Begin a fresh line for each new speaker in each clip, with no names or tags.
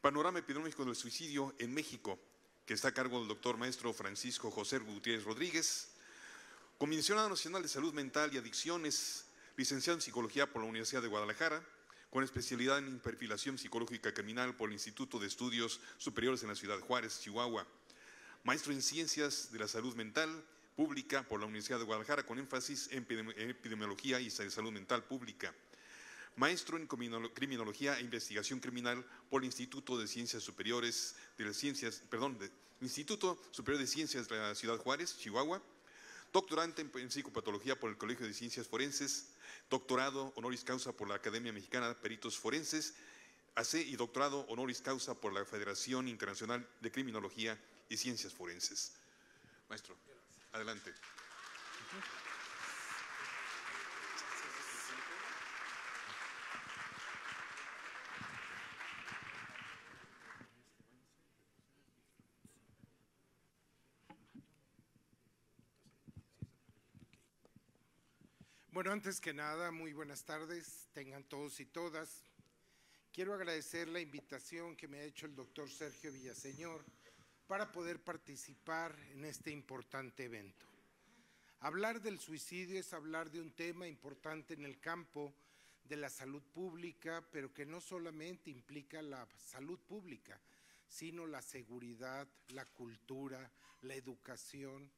Panorama epidemiológico del suicidio en México, que está a cargo del doctor maestro Francisco José Gutiérrez Rodríguez, comisionado nacional de salud mental y adicciones, licenciado en psicología por la Universidad de Guadalajara, con especialidad en perfilación psicológica criminal por el Instituto de Estudios Superiores en la ciudad de Juárez, Chihuahua, maestro en ciencias de la salud mental pública por la Universidad de Guadalajara, con énfasis en epidemiología y salud mental pública, maestro en criminología e investigación criminal por el Instituto Superior de Ciencias de la ciudad de Juárez, Chihuahua, doctorante en psicopatología por el Colegio de Ciencias Forenses, doctorado honoris causa por la Academia Mexicana de Peritos Forenses, y doctorado honoris causa por la Federación Internacional de Criminología y Ciencias Forenses. Maestro, adelante.
Bueno, antes que nada, muy buenas tardes, tengan todos y todas. Quiero agradecer la invitación que me ha hecho el doctor Sergio Villaseñor para poder participar en este importante evento. Hablar del suicidio es hablar de un tema importante en el campo de la salud pública, pero que no solamente implica la salud pública, sino la seguridad, la cultura, la educación,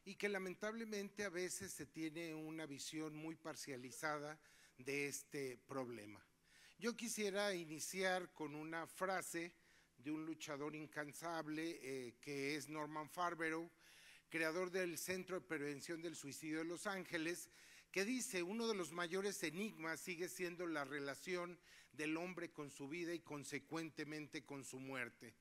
y que lamentablemente a veces se tiene una visión muy parcializada de este problema. Yo quisiera iniciar con una frase de un luchador incansable que es Norman Farberow, creador del Centro de Prevención del Suicidio de Los Ángeles, que dice: uno de los mayores enigmas sigue siendo la relación del hombre con su vida y consecuentemente con su muerte.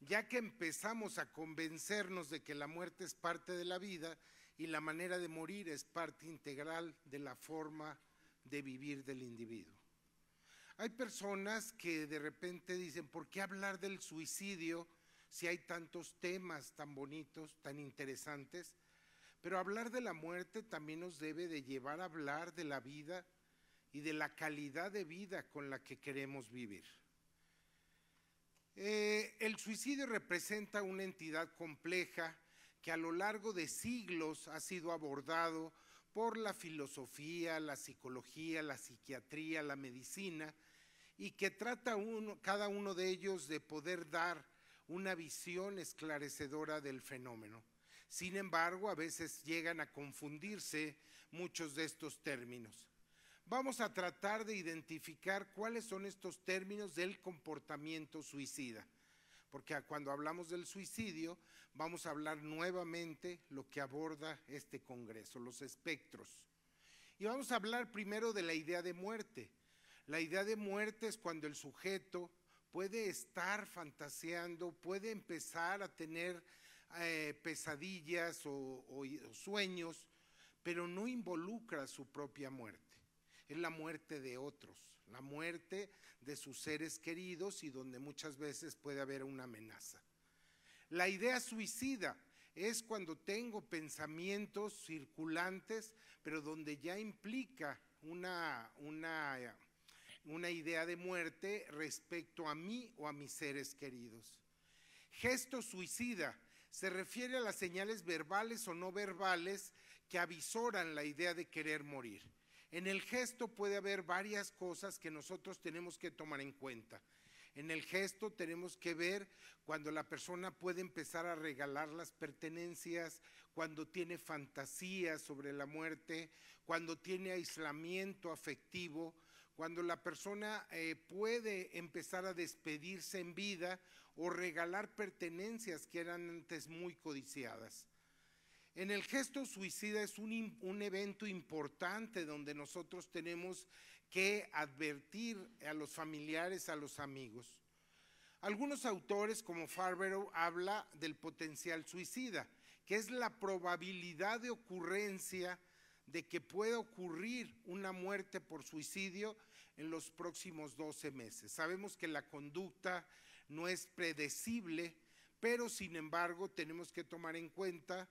Ya que empezamos a convencernos de que la muerte es parte de la vida y la manera de morir es parte integral de la forma de vivir del individuo. Hay personas que de repente dicen: ¿por qué hablar del suicidio si hay tantos temas tan bonitos, tan interesantes? Pero hablar de la muerte también nos debe de llevar a hablar de la vida y de la calidad de vida con la que queremos vivir. El suicidio representa una entidad compleja que a lo largo de siglos ha sido abordado por la filosofía, la psicología, la psiquiatría, la medicina, y que trata cada uno de ellos de poder dar una visión esclarecedora del fenómeno. Sin embargo, a veces llegan a confundirse muchos de estos términos. Vamos a tratar de identificar cuáles son estos términos del comportamiento suicida, porque cuando hablamos del suicidio vamos a hablar nuevamente lo que aborda este congreso, los espectros. Y vamos a hablar primero de la idea de muerte. La idea de muerte es cuando el sujeto puede estar fantaseando, puede empezar a tener pesadillas o sueños, pero no involucra su propia muerte. Es la muerte de otros, la muerte de sus seres queridos y donde muchas veces puede haber una amenaza. La idea suicida es cuando tengo pensamientos circulantes, pero donde ya implica una idea de muerte respecto a mí o a mis seres queridos. Gesto suicida se refiere a las señales verbales o no verbales que avisoran la idea de querer morir. En el gesto puede haber varias cosas que nosotros tenemos que tomar en cuenta. En el gesto tenemos que ver cuando la persona puede empezar a regalar las pertenencias, cuando tiene fantasías sobre la muerte, cuando tiene aislamiento afectivo, cuando la persona puede empezar a despedirse en vida o regalar pertenencias que eran antes muy codiciadas. En el gesto suicida es un evento importante donde nosotros tenemos que advertir a los familiares, a los amigos. Algunos autores como Farberow habla del potencial suicida, que es la probabilidad de ocurrencia de que pueda ocurrir una muerte por suicidio en los próximos 12 meses. Sabemos que la conducta no es predecible, pero sin embargo tenemos que tomar en cuenta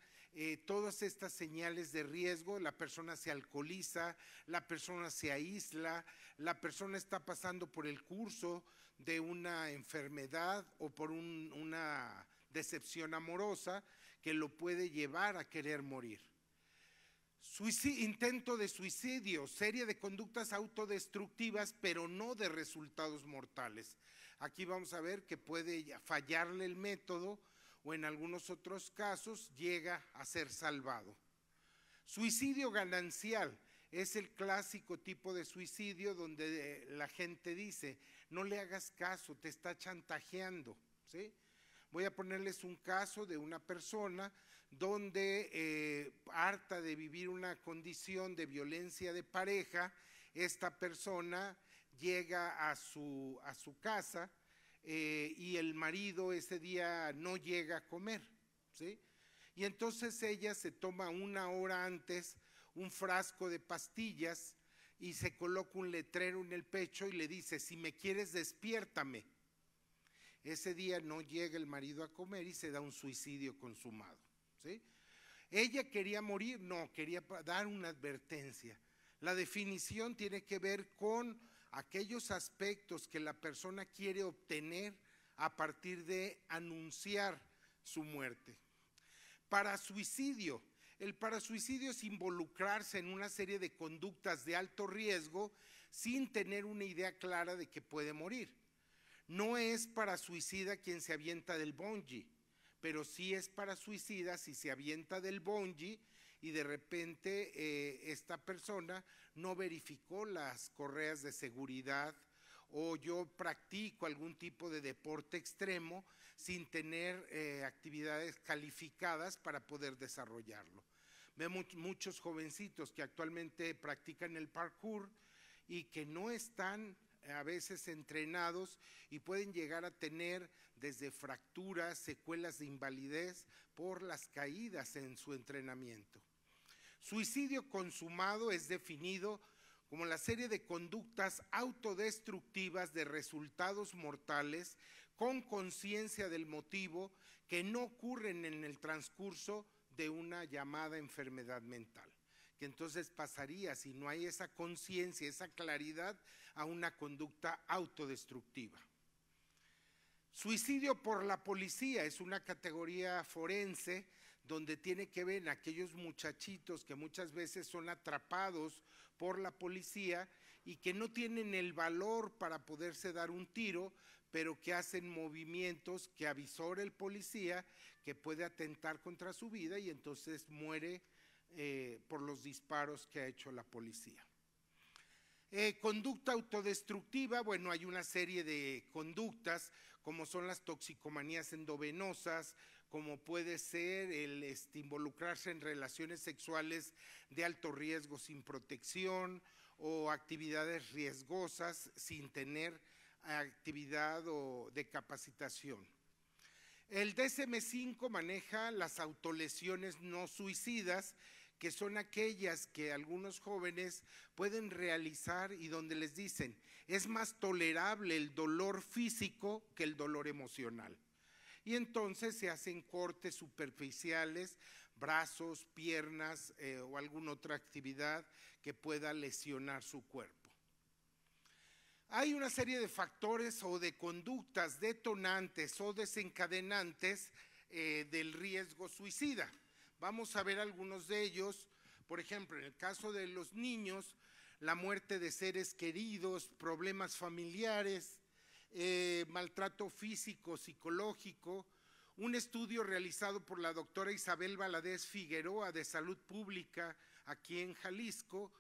todas estas señales de riesgo. La persona se alcoholiza, la persona se aísla, la persona está pasando por el curso de una enfermedad o por una decepción amorosa que lo puede llevar a querer morir. Intento de suicidio, serie de conductas autodestructivas, pero no de resultados mortales. Aquí vamos a ver que puede fallarle el método o en algunos otros casos llega a ser salvado. Suicidio ganancial es el clásico tipo de suicidio donde la gente dice, no le hagas caso, te está chantajeando, ¿sí? Voy a ponerles un caso de una persona donde harta de vivir una condición de violencia de pareja, esta persona llega a su casa y el marido ese día no llega a comer, ¿sí? Y entonces ella se toma una hora antes un frasco de pastillas y se coloca un letrero en el pecho y le dice, si me quieres despiértame. Ese día no llega el marido a comer y se da un suicidio consumado, ¿sí? ¿Ella quería morir? No, quería dar una advertencia. La definición tiene que ver con aquellos aspectos que la persona quiere obtener a partir de anunciar su muerte. Parasuicidio. El parasuicidio es involucrarse en una serie de conductas de alto riesgo sin tener una idea clara de que puede morir. No es parasuicida quien se avienta del bungee, pero sí es parasuicida si se avienta del bungee y de repente esta persona no verificó las correas de seguridad o yo practico algún tipo de deporte extremo sin tener actividades calificadas para poder desarrollarlo. Vemos muchos jovencitos que actualmente practican el parkour y que no están a veces entrenados y pueden llegar a tener desde fracturas, secuelas de invalidez por las caídas en su entrenamiento. Suicidio consumado es definido como la serie de conductas autodestructivas de resultados mortales con conciencia del motivo que no ocurren en el transcurso de una llamada enfermedad mental, que entonces pasaría, si no hay esa conciencia, esa claridad, a una conducta autodestructiva. Suicidio por la policía es una categoría forense donde tiene que ver aquellos muchachitos que muchas veces son atrapados por la policía y que no tienen el valor para poderse dar un tiro, pero que hacen movimientos que avisora el policía que puede atentar contra su vida y entonces muere por los disparos que ha hecho la policía. Conducta autodestructiva, bueno, hay una serie de conductas como son las toxicomanías endovenosas, como puede ser el involucrarse en relaciones sexuales de alto riesgo sin protección o actividades riesgosas sin tener actividad o de capacitación. El DSM-5 maneja las autolesiones no suicidas, que son aquellas que algunos jóvenes pueden realizar y donde les dicen, es más tolerable el dolor físico que el dolor emocional. Y entonces se hacen cortes superficiales, brazos, piernas o alguna otra actividad que pueda lesionar su cuerpo. Hay una serie de factores o de conductas detonantes o desencadenantes del riesgo suicida. Vamos a ver algunos de ellos. Por ejemplo, en el caso de los niños, la muerte de seres queridos, problemas familiares, maltrato físico, psicológico. Un estudio realizado por la doctora Isabel Valadez Figueroa de Salud Pública aquí en Jalisco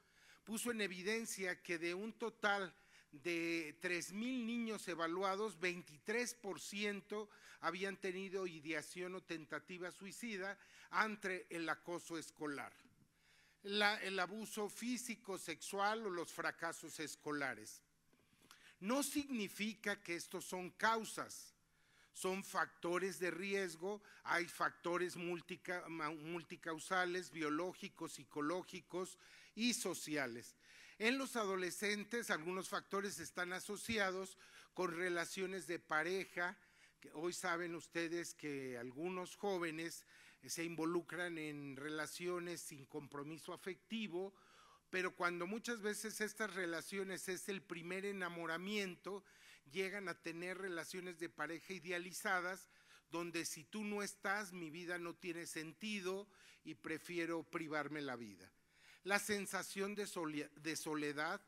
puso en evidencia que de un total de 3,000 niños evaluados, 23% habían tenido ideación o tentativa suicida ante el acoso escolar, el abuso físico, sexual o los fracasos escolares. No significa que estos son causas, son factores de riesgo, hay factores multicausales, biológicos, psicológicos y sociales. En los adolescentes, algunos factores están asociados con relaciones de pareja, que hoy saben ustedes que algunos jóvenes se involucran en relaciones sin compromiso afectivo, pero cuando muchas veces estas relaciones es el primer enamoramiento, llegan a tener relaciones de pareja idealizadas, donde si tú no estás, mi vida no tiene sentido y prefiero privarme la vida. La sensación de soledad.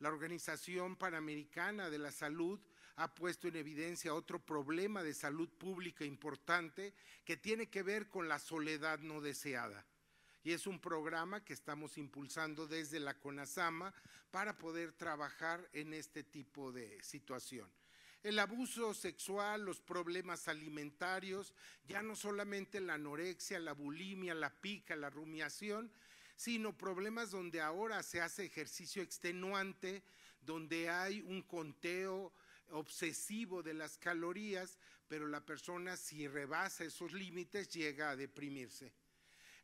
La Organización Panamericana de la Salud ha puesto en evidencia otro problema de salud pública importante que tiene que ver con la soledad no deseada. Y es un programa que estamos impulsando desde la CONASAMA para poder trabajar en este tipo de situación. El abuso sexual, los problemas alimentarios, ya no solamente la anorexia, la bulimia, la pica, la rumiación, sino problemas donde ahora se hace ejercicio extenuante, donde hay un conteo obsesivo de las calorías, pero la persona, si rebasa esos límites, llega a deprimirse.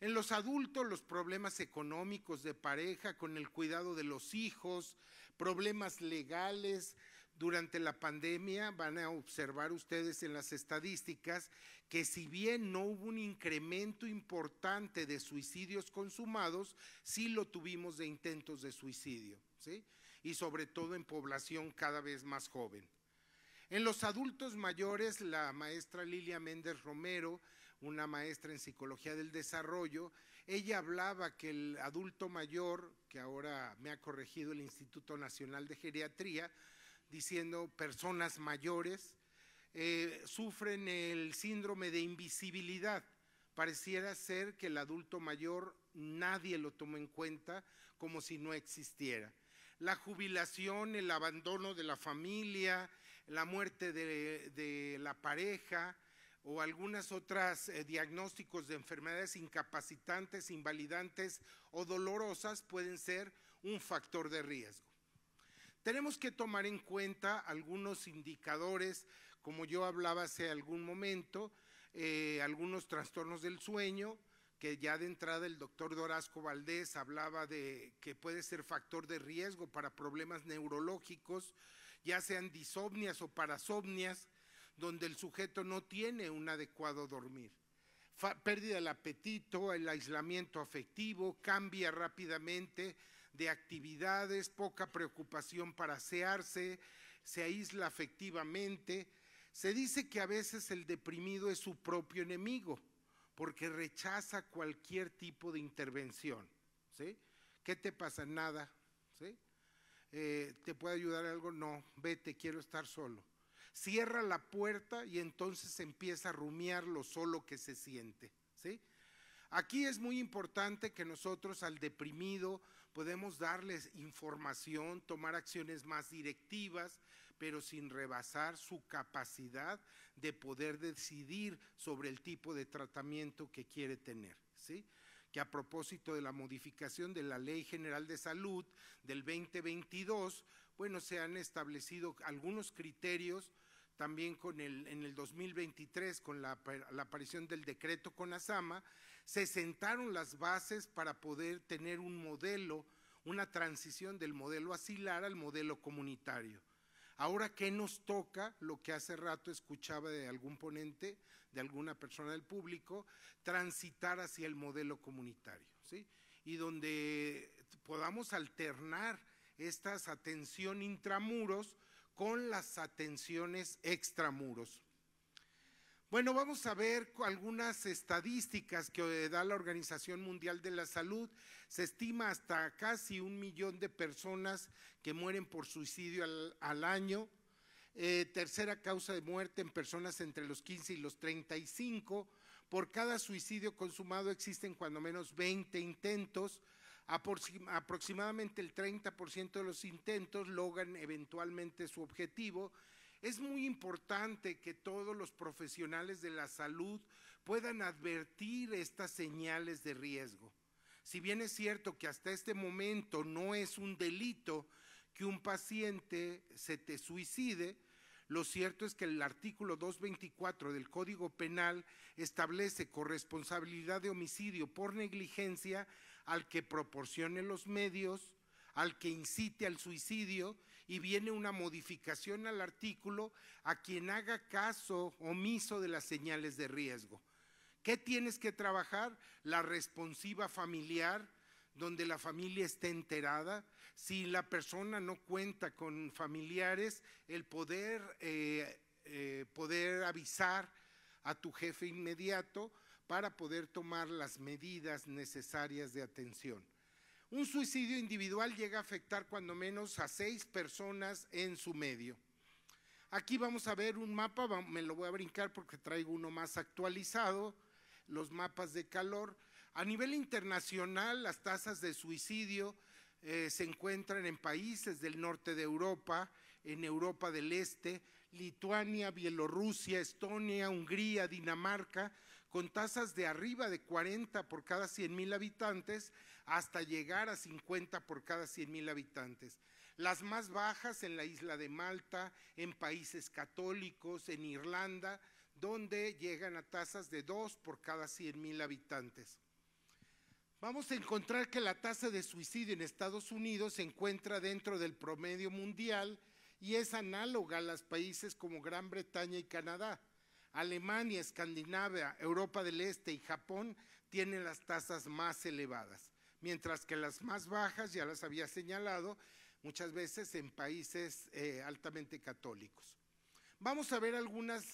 En los adultos, los problemas económicos de pareja, con el cuidado de los hijos, problemas legales. Durante la pandemia van a observar ustedes en las estadísticas que si bien no hubo un incremento importante de suicidios consumados, sí lo tuvimos de intentos de suicidio, ¿sí? Y sobre todo en población cada vez más joven. En los adultos mayores, la maestra Lilia Méndez Romero, una maestra en Psicología del Desarrollo, ella hablaba que el adulto mayor, que ahora me ha corregido el Instituto Nacional de Geriatría, diciendo personas mayores, sufren el síndrome de invisibilidad. Pareciera ser que el adulto mayor nadie lo toma en cuenta, como si no existiera. La jubilación, el abandono de la familia, la muerte de la pareja o algunas otras diagnósticos de enfermedades incapacitantes, invalidantes o dolorosas pueden ser un factor de riesgo. Tenemos que tomar en cuenta algunos indicadores, como yo hablaba hace algún momento, algunos trastornos del sueño, que ya de entrada el doctor Dorasco Valdés hablaba de que puede ser factor de riesgo para problemas neurológicos, ya sean disomnias o parasomnias, donde el sujeto no tiene un adecuado dormir. Pérdida del apetito, el aislamiento afectivo, cambia rápidamente de actividades, poca preocupación para asearse, se aísla afectivamente. Se dice que a veces el deprimido es su propio enemigo, porque rechaza cualquier tipo de intervención, ¿sí? ¿Qué te pasa? Nada, ¿sí? ¿Te puede ayudar algo? No, vete, quiero estar solo. Cierra la puerta y entonces empieza a rumiar lo solo que se siente, ¿sí? Aquí es muy importante que nosotros al deprimido podemos darles información, tomar acciones más directivas, pero sin rebasar su capacidad de poder decidir sobre el tipo de tratamiento que quiere tener, ¿sí? Que a propósito de la modificación de la Ley General de Salud del 2022, bueno, se han establecido algunos criterios, también en el 2023, con la aparición del decreto CONASAMA, se sentaron las bases para poder tener un modelo, una transición del modelo asilar al modelo comunitario. Ahora, ¿qué nos toca? Lo que hace rato escuchaba de algún ponente, de alguna persona del público, transitar hacia el modelo comunitario, ¿sí? Y donde podamos alternar esta atención intramuros con las atenciones extramuros. Bueno, vamos a ver algunas estadísticas que da la Organización Mundial de la Salud. Se estima hasta casi 1 millón de personas que mueren por suicidio al año. Tercera causa de muerte en personas entre los 15 y los 35. Por cada suicidio consumado existen cuando menos 20 intentos. Aproximadamente el 30% de los intentos logran eventualmente su objetivo. Es muy importante que todos los profesionales de la salud puedan advertir estas señales de riesgo. Si bien es cierto que hasta este momento no es un delito que un paciente se te suicide, lo cierto es que el artículo 224 del Código Penal establece corresponsabilidad de homicidio por negligencia al que proporcione los medios, al que incite al suicidio, y viene una modificación al artículo a quien haga caso omiso de las señales de riesgo. ¿Qué tienes que trabajar? La responsiva familiar, donde la familia esté enterada. Si la persona no cuenta con familiares, el poder avisar a tu jefe inmediato para poder tomar las medidas necesarias de atención. Un suicidio individual llega a afectar cuando menos a 6 personas en su medio. Aquí vamos a ver un mapa, me lo voy a brincar porque traigo uno más actualizado, los mapas de calor. A nivel internacional, las tasas de suicidio se encuentran en países del norte de Europa, en Europa del Este, Lituania, Bielorrusia, Estonia, Hungría, Dinamarca, con tasas de arriba de 40 por cada 100,000 habitantes hasta llegar a 50 por cada 100,000 habitantes. Las más bajas en la isla de Malta, en países católicos, en Irlanda, donde llegan a tasas de 2 por cada 100,000 habitantes. Vamos a encontrar que la tasa de suicidio en Estados Unidos se encuentra dentro del promedio mundial y es análoga a los países como Gran Bretaña y Canadá. Alemania, Escandinavia, Europa del Este y Japón tienen las tasas más elevadas, mientras que las más bajas, ya las había señalado, muchas veces en países altamente católicos. Vamos a ver algunos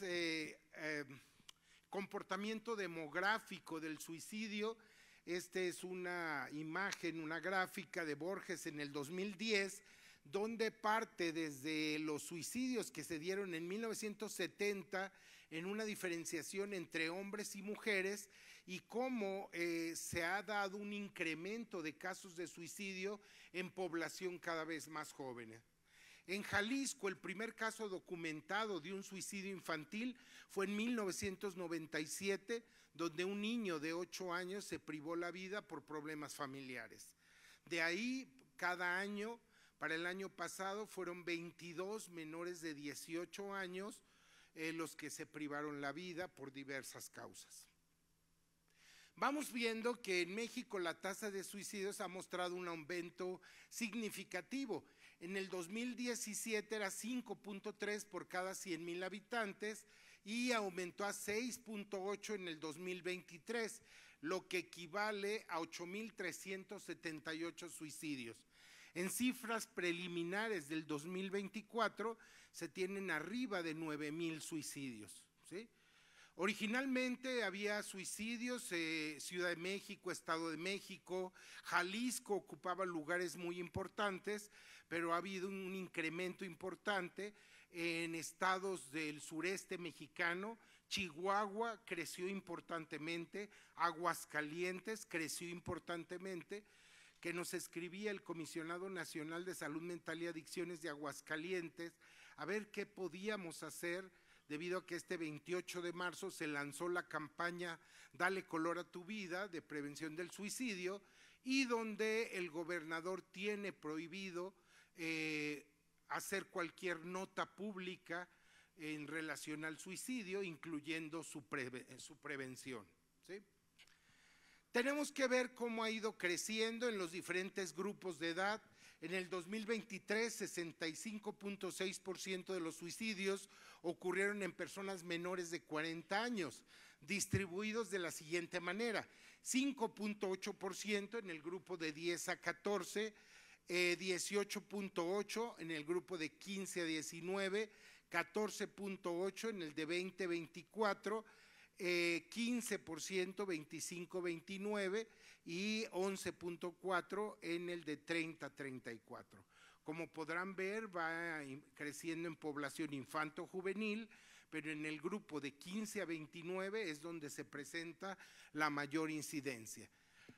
comportamiento demográfico del suicidio. Esta es una imagen, una gráfica de Borges en el 2010, donde parte desde los suicidios que se dieron en 1970 en una diferenciación entre hombres y mujeres y cómo se ha dado un incremento de casos de suicidio en población cada vez más joven. En Jalisco, el primer caso documentado de un suicidio infantil fue en 1997, donde un niño de 8 años se privó la vida por problemas familiares. De ahí, cada año, para el año pasado, fueron 22 menores de 18 años los que se privaron la vida por diversas causas. Vamos viendo que en México la tasa de suicidios ha mostrado un aumento significativo. En el 2017 era 5.3 por cada 100,000 habitantes y aumentó a 6.8 en el 2023, lo que equivale a 8,378 suicidios. En cifras preliminares del 2024 se tienen arriba de 9,000 suicidios, ¿sí? Originalmente había suicidios, Ciudad de México, Estado de México, Jalisco ocupaba lugares muy importantes, pero ha habido un incremento importante en estados del sureste mexicano. Chihuahua creció importantemente, Aguascalientes creció importantemente, que nos escribía el Comisionado Nacional de Salud Mental y Adicciones de Aguascalientes, a ver qué podíamos hacer, debido a que este 28 de marzo se lanzó la campaña Dale Color a tu Vida, de prevención del suicidio, y donde el gobernador tiene prohibido hacer cualquier nota pública en relación al suicidio, incluyendo su prevención, ¿sí? Tenemos que ver cómo ha ido creciendo en los diferentes grupos de edad. En el 2023, 65.6% de los suicidios ocurrieron en personas menores de 40 años, distribuidos de la siguiente manera: 5.8% en el grupo de 10 a 14, 18.8% en el grupo de 15 a 19, 14.8% en el de 20 a 24, 15% 25-29 y 11.4% en el de 30-34. Como podrán ver, va creciendo en población infanto-juvenil, pero en el grupo de 15 a 29 es donde se presenta la mayor incidencia.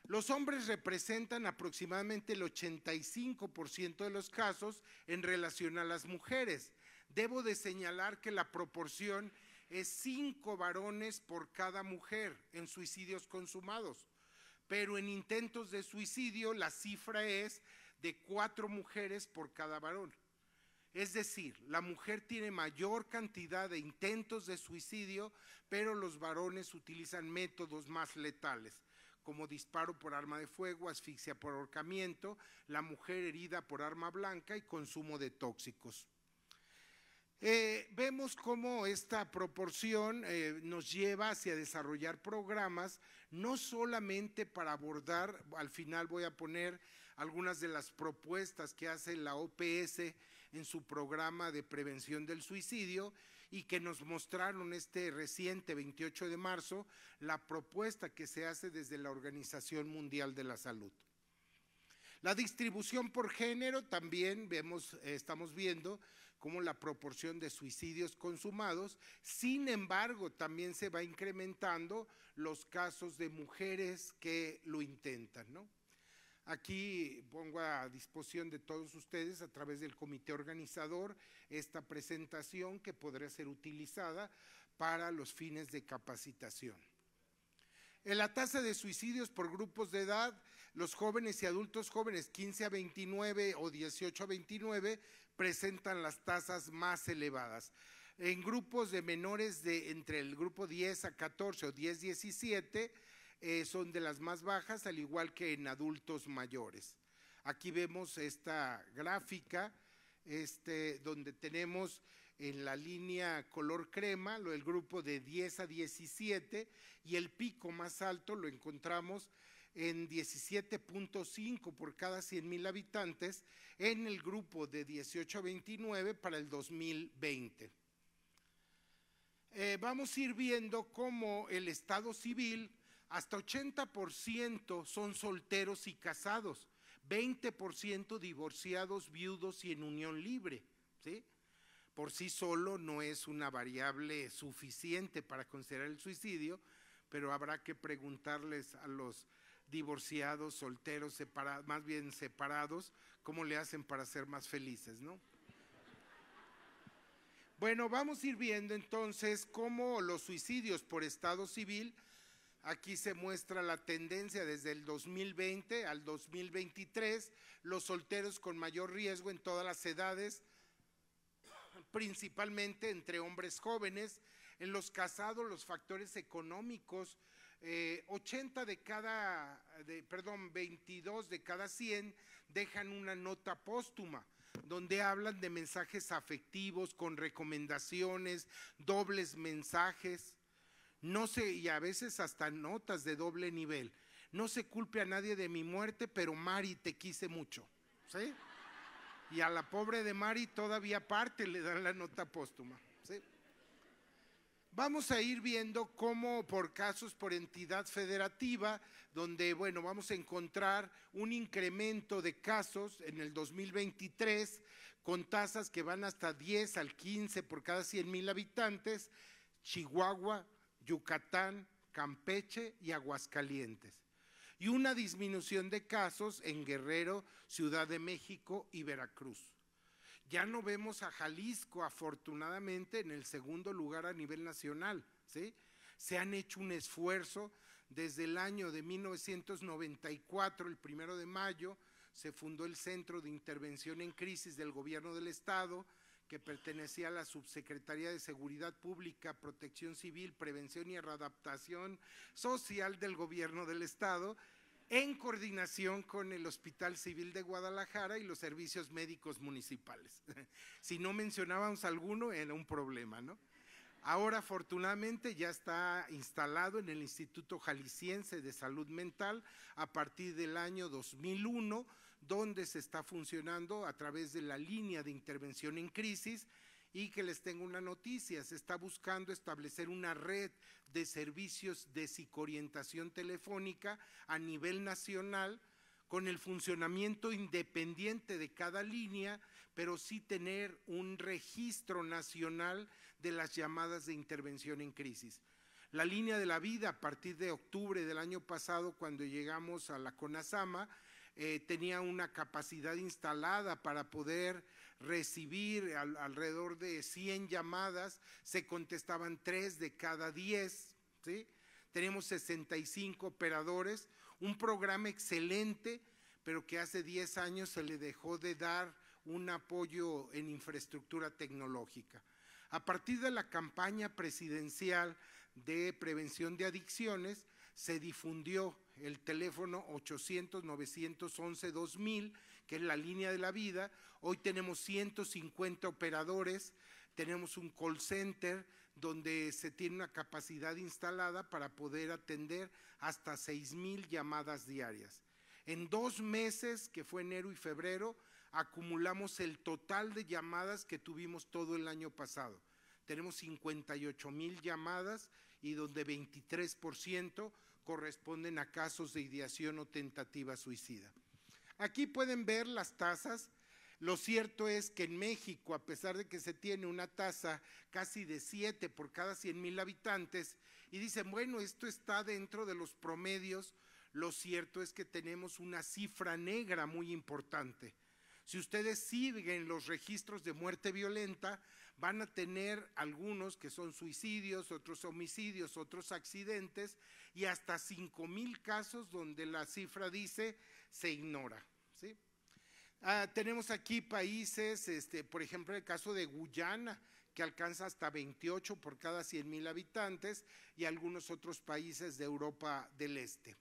Los hombres representan aproximadamente el 85% de los casos en relación a las mujeres. Debo de señalar que la proporción es 5 varones por cada mujer en suicidios consumados, pero en intentos de suicidio la cifra es de 4 mujeres por cada varón. Es decir, la mujer tiene mayor cantidad de intentos de suicidio, pero los varones utilizan métodos más letales, como disparo por arma de fuego, asfixia por ahorcamiento, la mujer herida por arma blanca y consumo de tóxicos. Vemos cómo esta proporción nos lleva hacia desarrollar programas, no solamente para abordar, al final voy a poner algunas de las propuestas que hace la OPS en su programa de prevención del suicidio y que nos mostraron este reciente 28 de marzo, la propuesta que se hace desde la Organización Mundial de la Salud. La distribución por género también estamos viendo como la proporción de suicidios consumados, sin embargo también se va incrementando los casos de mujeres que lo intentan, ¿no? Aquí pongo a disposición de todos ustedes a través del comité organizador esta presentación que podrá ser utilizada para los fines de capacitación. En la tasa de suicidios por grupos de edad, los jóvenes y adultos jóvenes 15 a 29 o 18 a 29 presentan las tasas más elevadas. En grupos de menores entre el grupo 10 a 14 o 10 a 17 son de las más bajas, al igual que en adultos mayores. Aquí vemos esta gráfica donde tenemos en la línea color crema el grupo de 10 a 17 y el pico más alto lo encontramos en 17.5 por cada 100,000 habitantes en el grupo de 18 a 29 para el 2020. Vamos a ir viendo cómo el estado civil, hasta 80% son solteros y casados, 20% divorciados, viudos y en unión libre, ¿sí? Por sí solo no es una variable suficiente para considerar el suicidio, pero habrá que preguntarles a los divorciados, solteros, separados, más bien separados, cómo le hacen para ser más felices, ¿no? Bueno, vamos a ir viendo entonces cómo los suicidios por estado civil, aquí se muestra la tendencia desde el 2020 al 2023, los solteros con mayor riesgo en todas las edades, principalmente entre hombres jóvenes. En los casados, los factores económicos, 22 de cada 100 dejan una nota póstuma, donde hablan de mensajes afectivos con recomendaciones, dobles mensajes, y a veces hasta notas de doble nivel. No se culpe a nadie de mi muerte, pero Mari, te quise mucho, ¿sí? Y a la pobre de Mari todavía aparte le dan la nota póstuma, ¿sí? Vamos a ir viendo cómo por casos por entidad federativa, donde, bueno, vamos a encontrar un incremento de casos en el 2023 con tasas que van hasta 10 al 15 por cada 100,000 habitantes, Chihuahua, Yucatán, Campeche y Aguascalientes. Y una disminución de casos en Guerrero, Ciudad de México y Veracruz. Ya no vemos a Jalisco, afortunadamente, en el segundo lugar a nivel nacional, ¿sí? Se han hecho un esfuerzo desde el año de 1994, el 1 de mayo, se fundó el Centro de Intervención en Crisis del Gobierno del Estado, que pertenecía a la Subsecretaría de Seguridad Pública, Protección Civil, Prevención y Readaptación Social del Gobierno del Estado, en coordinación con el Hospital Civil de Guadalajara y los servicios médicos municipales. Si no mencionábamos alguno, era un problema, ¿no? Ahora, afortunadamente, ya está instalado en el Instituto Jalisciense de Salud Mental a partir del año 2001, donde se está funcionando a través de la línea de intervención en crisis. Y que les tengo una noticia, se está buscando establecer una red de servicios de psicoorientación telefónica a nivel nacional con el funcionamiento independiente de cada línea, pero sí tener un registro nacional de las llamadas de intervención en crisis. La línea de la vida, a partir de octubre del año pasado, cuando llegamos a la CONASAMA, tenía una capacidad instalada para poder recibir alrededor de 100 llamadas, se contestaban 3 de cada 10, ¿sí? Tenemos 65 operadores, un programa excelente, pero que hace 10 años se le dejó de dar un apoyo en infraestructura tecnológica. A partir de la campaña presidencial de prevención de adicciones, se difundió el teléfono 800-911-2000, que es la línea de la vida. Hoy tenemos 150 operadores tenemos un call center donde se tiene una capacidad instalada para poder atender hasta 6,000 llamadas diarias. En 2 meses, que fue enero y febrero, acumulamos el total de llamadas que tuvimos todo el año pasado. Tenemos 58,000 llamadas y donde 23% corresponden a casos de ideación o tentativa suicida. Aquí pueden ver las tasas. Lo cierto es que en México, a pesar de que se tiene una tasa casi de 7 por cada 100,000 habitantes, y dicen, bueno, esto está dentro de los promedios, lo cierto es que tenemos una cifra negra muy importante. Si ustedes siguen los registros de muerte violenta, van a tener algunos que son suicidios, otros homicidios, otros accidentes, y hasta 5,000 casos donde la cifra dice se ignora, ¿sí? Tenemos aquí países, por ejemplo, el caso de Guyana, que alcanza hasta 28 por cada 100,000 habitantes, y algunos otros países de Europa del Este.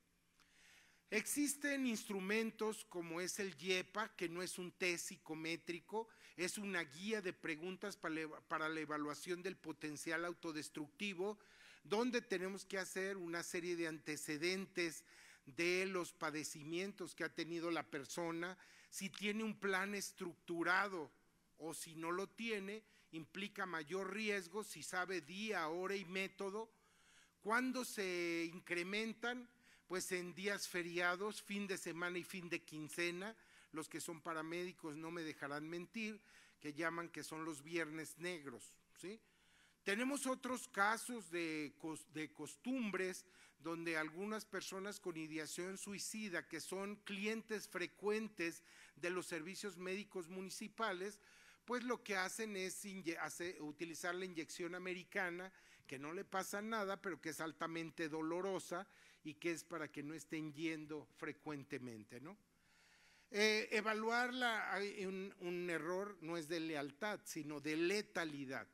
Existen instrumentos como es el YEPA, que no es un test psicométrico, es una guía de preguntas para la evaluación del potencial autodestructivo, donde tenemos que hacer una serie de antecedentes de los padecimientos que ha tenido la persona, si tiene un plan estructurado o si no lo tiene, implica mayor riesgo, si sabe día, hora y método. ¿Cuándo se incrementan? Pues en días feriados, fin de semana y fin de quincena. Los que son paramédicos no me dejarán mentir, que llaman que son los viernes negros, ¿sí? Tenemos otros casos de costumbres donde algunas personas con ideación suicida, que son clientes frecuentes de los servicios médicos municipales, pues lo que hacen es utilizar la inyección americana, que no le pasa nada, pero que es altamente dolorosa y que es para que no estén yendo frecuentemente, ¿no? Evaluar un error no es de lealtad, sino de letalidad.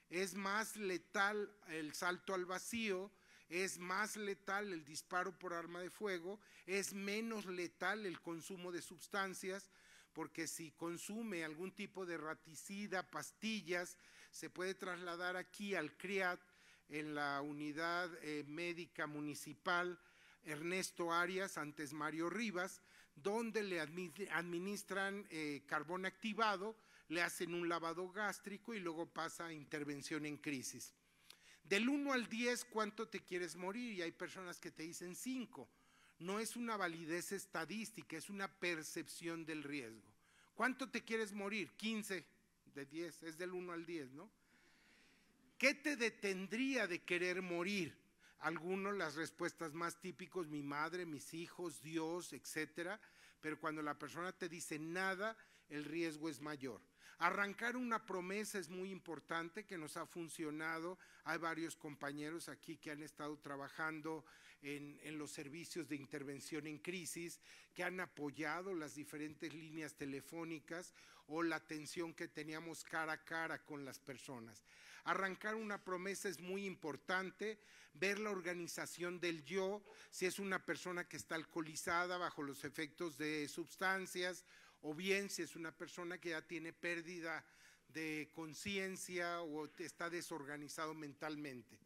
Es más letal el salto al vacío, es más letal el disparo por arma de fuego, es menos letal el consumo de sustancias, porque si consume algún tipo de raticida, pastillas, se puede trasladar aquí al CRIAT, en la unidad médica municipal Ernesto Arias, antes Mario Rivas, donde le administran carbón activado, le hacen un lavado gástrico y luego pasa a intervención en crisis. Del 1 al 10, ¿cuánto te quieres morir? Y hay personas que te dicen 5. No es una validez estadística, es una percepción del riesgo. ¿Cuánto te quieres morir? 15 de 10, es del 1 al 10, ¿no? ¿Qué te detendría de querer morir? Algunos, las respuestas más típicos, mi madre, mis hijos, Dios, etcétera, pero cuando la persona te dice nada, el riesgo es mayor. Arrancar una promesa es muy importante, que nos ha funcionado. Hay varios compañeros aquí que han estado trabajando en los servicios de intervención en crisis, que han apoyado las diferentes líneas telefónicas o la atención que teníamos cara a cara con las personas. Arrancar una promesa es muy importante, ver la organización del yo, si es una persona que está alcoholizada bajo los efectos de sustancias, o bien si es una persona que ya tiene pérdida de conciencia o está desorganizado mentalmente.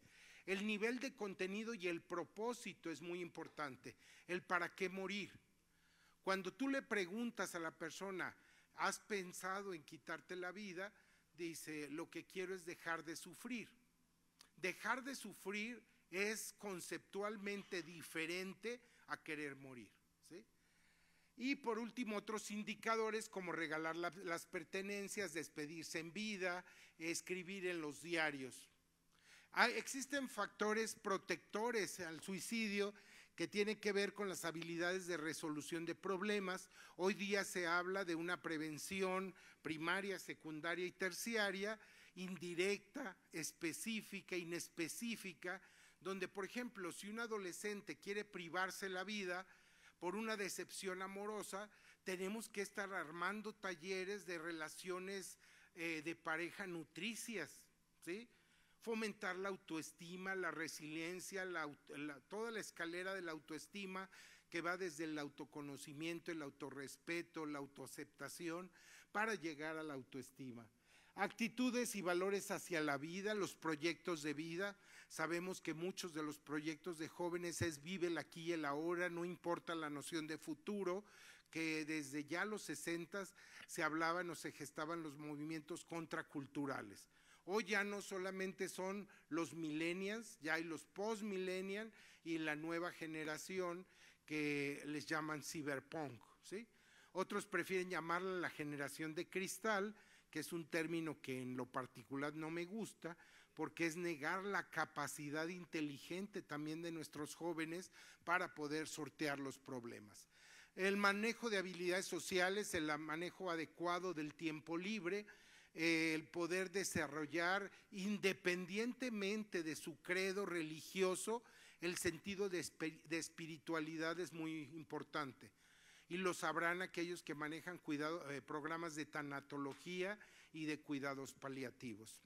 El nivel de contenido y el propósito es muy importante, el para qué morir. Cuando tú le preguntas a la persona, ¿has pensado en quitarte la vida? Dice, lo que quiero es dejar de sufrir. Dejar de sufrir es conceptualmente diferente a querer morir, ¿sí? Y por último, otros indicadores como regalar las pertenencias, despedirse en vida, escribir en los diarios. Existen factores protectores al suicidio que tienen que ver con las habilidades de resolución de problemas. Hoy día se habla de una prevención primaria, secundaria y terciaria, indirecta, específica, inespecífica, donde, por ejemplo, si un adolescente quiere privarse la vida por una decepción amorosa, tenemos que estar armando talleres de relaciones de pareja nutricias, ¿sí? Fomentar la autoestima, la resiliencia, toda la escalera de la autoestima que va desde el autoconocimiento, el autorrespeto, la autoaceptación, para llegar a la autoestima. Actitudes y valores hacia la vida, los proyectos de vida. Sabemos que muchos de los proyectos de jóvenes es vive el aquí y el ahora, no importa la noción de futuro, que desde ya los 60 se hablaban o se gestaban los movimientos contraculturales. Hoy ya no solamente son los millennials, ya hay los post-millennials y la nueva generación que les llaman cyberpunk, ¿sí? Otros prefieren llamarla la generación de cristal, que es un término que en lo particular no me gusta, porque es negar la capacidad inteligente también de nuestros jóvenes para poder sortear los problemas. El manejo de habilidades sociales, el manejo adecuado del tiempo libre, el poder desarrollar independientemente de su credo religioso, el sentido de espiritualidad es muy importante. Y lo sabrán aquellos que manejan programas de tanatología y de cuidados paliativos.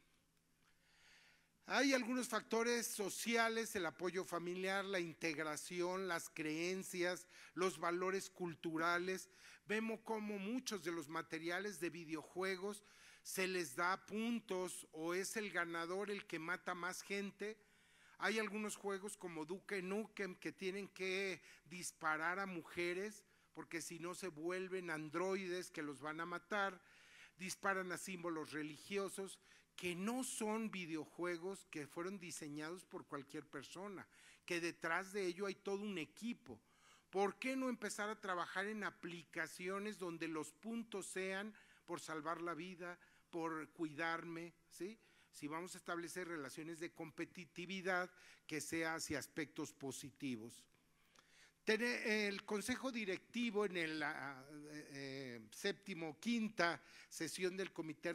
Hay algunos factores sociales, el apoyo familiar, la integración, las creencias, los valores culturales. Vemos cómo muchos de los materiales de videojuegos se les da puntos o es el ganador el que mata más gente. Hay algunos juegos como Duke Nukem que tienen que disparar a mujeres porque si no se vuelven androides que los van a matar, disparan a símbolos religiosos que no son videojuegos que fueron diseñados por cualquier persona, que detrás de ello hay todo un equipo. ¿Por qué no empezar a trabajar en aplicaciones donde los puntos sean por salvar la vida, por cuidarme, ¿sí? Si vamos a establecer relaciones de competitividad, que sea hacia aspectos positivos. El Consejo Directivo en el quinta sesión del Comité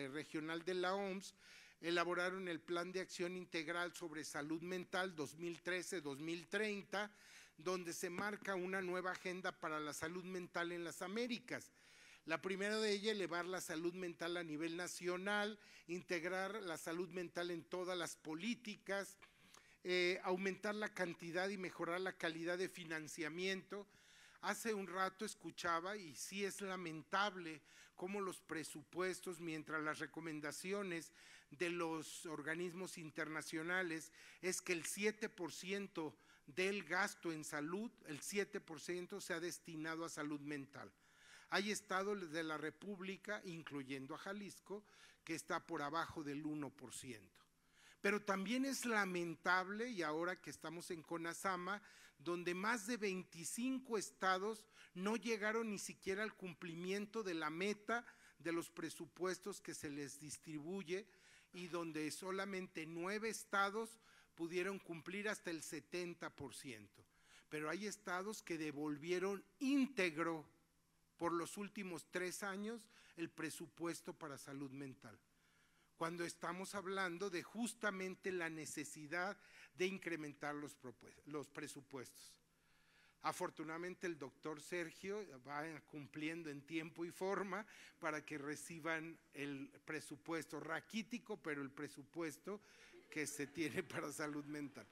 Regional de la OMS elaboraron el Plan de Acción Integral sobre Salud Mental 2013-2030, donde se marca una nueva agenda para la salud mental en las Américas. La primera de ellas, elevar la salud mental a nivel nacional, integrar la salud mental en todas las políticas, aumentar la cantidad y mejorar la calidad de financiamiento. Hace un rato escuchaba, y sí es lamentable, cómo los presupuestos, mientras las recomendaciones de los organismos internacionales es que el 7% del gasto en salud, el 7% se ha destinado a salud mental. Hay estados de la República, incluyendo a Jalisco, que está por abajo del 1%. Pero también es lamentable, y ahora que estamos en CONASAMA, donde más de 25 estados no llegaron ni siquiera al cumplimiento de la meta de los presupuestos que se les distribuye y donde solamente 9 estados pudieron cumplir hasta el 70%. Pero hay estados que devolvieron íntegro por los últimos 3 años el presupuesto para salud mental, cuando estamos hablando de justamente la necesidad de incrementar los presupuestos. Afortunadamente el doctor Sergio va cumpliendo en tiempo y forma para que reciban el presupuesto raquítico, pero el presupuesto que se tiene para salud mental.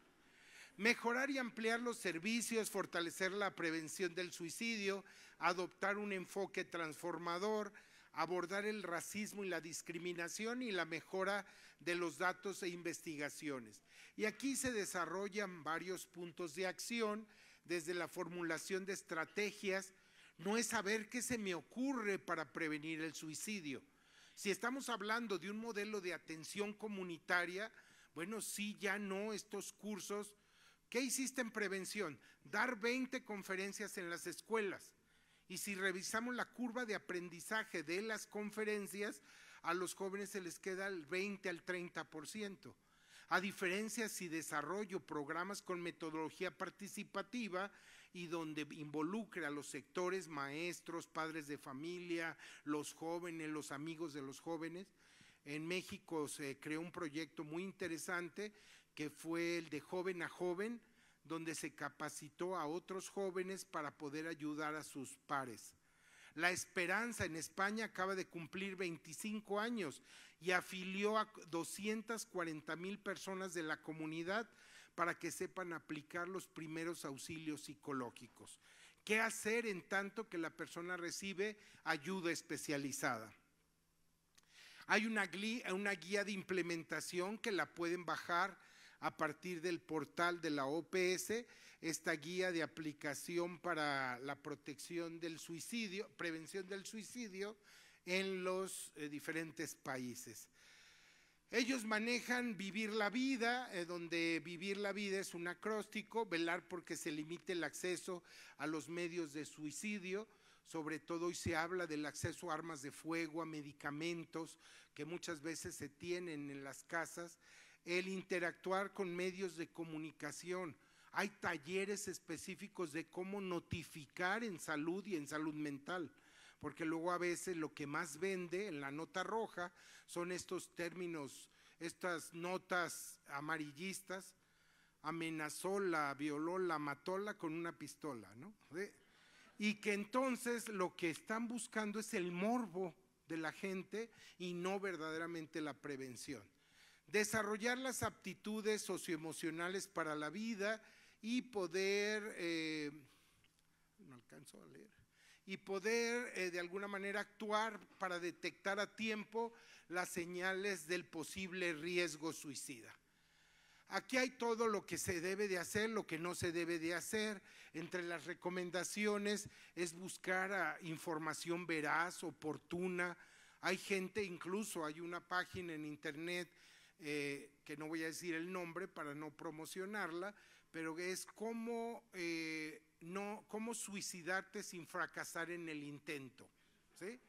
Mejorar y ampliar los servicios, fortalecer la prevención del suicidio, adoptar un enfoque transformador, abordar el racismo y la discriminación y la mejora de los datos e investigaciones. Y aquí se desarrollan varios puntos de acción, desde la formulación de estrategias. No es saber qué se me ocurre para prevenir el suicidio. Si estamos hablando de un modelo de atención comunitaria, bueno, sí, ya no estos cursos. ¿Qué hiciste en prevención? Dar 20 conferencias en las escuelas. Y si revisamos la curva de aprendizaje de las conferencias, a los jóvenes se les queda el 20 al 30%. A diferencia si desarrollo programas con metodología participativa y donde involucre a los sectores, maestros, padres de familia, los jóvenes, los amigos de los jóvenes. En México se creó un proyecto muy interesante que fue el de Joven a Joven, donde se capacitó a otros jóvenes para poder ayudar a sus pares. La Esperanza en España acaba de cumplir 25 años y afilió a 240,000 personas de la comunidad para que sepan aplicar los primeros auxilios psicológicos. ¿Qué hacer en tanto que la persona recibe ayuda especializada? Hay una guía de implementación que la pueden bajar a partir del portal de la OPS, esta guía de aplicación para la protección del suicidio, prevención del suicidio en los diferentes países. Ellos manejan Vivir la Vida, donde vivir la vida es un acróstico, velar porque se limite el acceso a los medios de suicidio. Sobre todo hoy se habla del acceso a armas de fuego, a medicamentos que muchas veces se tienen en las casas, el interactuar con medios de comunicación. Hay talleres específicos de cómo notificar en salud y en salud mental, porque luego a veces lo que más vende en la nota roja son estos términos, estas notas amarillistas: amenazóla, violóla, matóla con una pistola, ¿no? Y que entonces lo que están buscando es el morbo de la gente y no verdaderamente la prevención. Desarrollar las aptitudes socioemocionales para la vida y poder, no alcanzo a leer, y poder de alguna manera actuar para detectar a tiempo las señales del posible riesgo suicida. Aquí hay todo lo que se debe de hacer, lo que no se debe de hacer. Entre las recomendaciones es buscar información veraz, oportuna. Hay gente, incluso hay una página en internet, que no voy a decir el nombre para no promocionarla, pero es cómo suicidarte sin fracasar en el intento, ¿sí?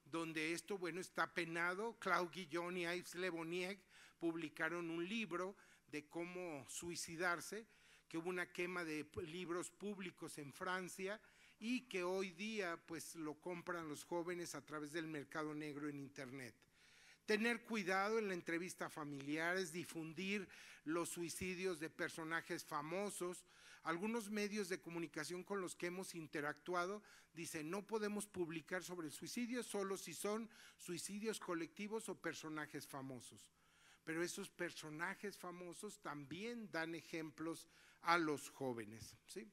Donde esto, bueno, está penado. Claude Guillon y Yves Le Bonnier publicaron un libro de cómo suicidarse, que hubo una quema de libros públicos en Francia y que hoy día pues lo compran los jóvenes a través del mercado negro en internet. Tener cuidado en la entrevista familiar, es difundir los suicidios de personajes famosos. Algunos medios de comunicación con los que hemos interactuado dicen: no podemos publicar sobre el suicidio solo si son suicidios colectivos o personajes famosos. Pero esos personajes famosos también dan ejemplos a los jóvenes, ¿sí?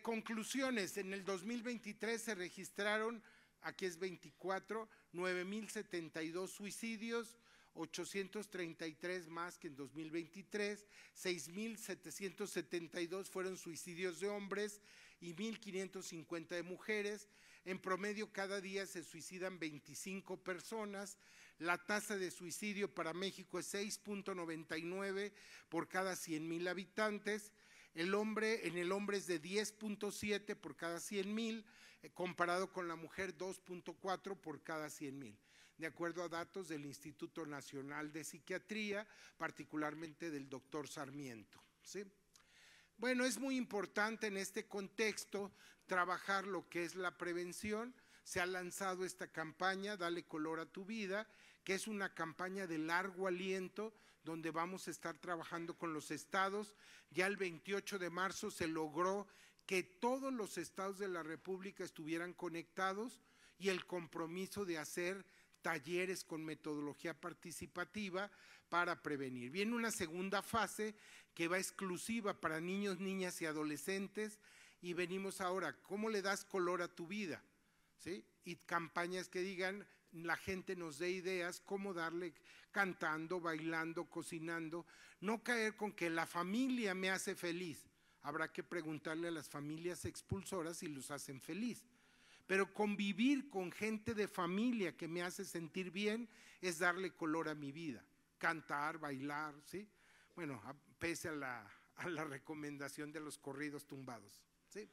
Conclusiones: en el 2023 se registraron, aquí es 24, 9,072 suicidios, 833 más que en 2023, 6,772 fueron suicidios de hombres y 1,550 de mujeres. En promedio cada día se suicidan 25 personas. La tasa de suicidio para México es 6.99 por cada 100,000 habitantes. En el hombre es de 10.7 por cada 100,000, comparado con la mujer 2.4 por cada 100,000, de acuerdo a datos del Instituto Nacional de Psiquiatría, particularmente del doctor Sarmiento, ¿sí? Bueno, es muy importante en este contexto trabajar lo que es la prevención. Se ha lanzado esta campaña, Dale Color a tu Vida, que es una campaña de largo aliento, donde vamos a estar trabajando con los estados. Ya el 28 de marzo se logró que todos los estados de la República estuvieran conectados y el compromiso de hacer talleres con metodología participativa para prevenir. Viene una segunda fase que va exclusiva para niños, niñas y adolescentes, y venimos ahora: ¿cómo le das color a tu vida? ¿Sí? Y campañas que digan, la gente nos dé ideas, cómo darle, cantando, bailando, cocinando. No caer con que la familia me hace feliz. Habrá que preguntarle a las familias expulsoras si los hacen feliz. Pero convivir con gente de familia que me hace sentir bien es darle color a mi vida. Cantar, bailar, ¿sí? Bueno, pese a la recomendación de los corridos tumbados, ¿sí?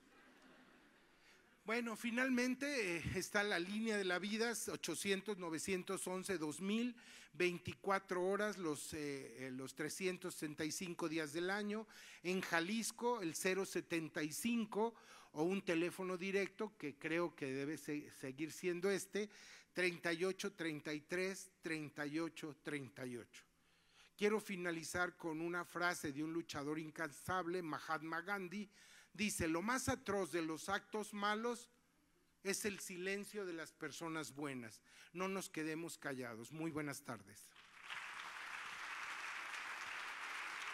Bueno, finalmente está la línea de la vida, 800-911-2000, 24 horas los 365 días del año. En Jalisco, el 075 o un teléfono directo, que creo que debe seguir siendo 3833-3838. Quiero finalizar con una frase de un luchador incansable, Mahatma Gandhi. Dice: lo más atroz de los actos malos es el silencio de las personas buenas. No nos quedemos callados. Muy buenas tardes.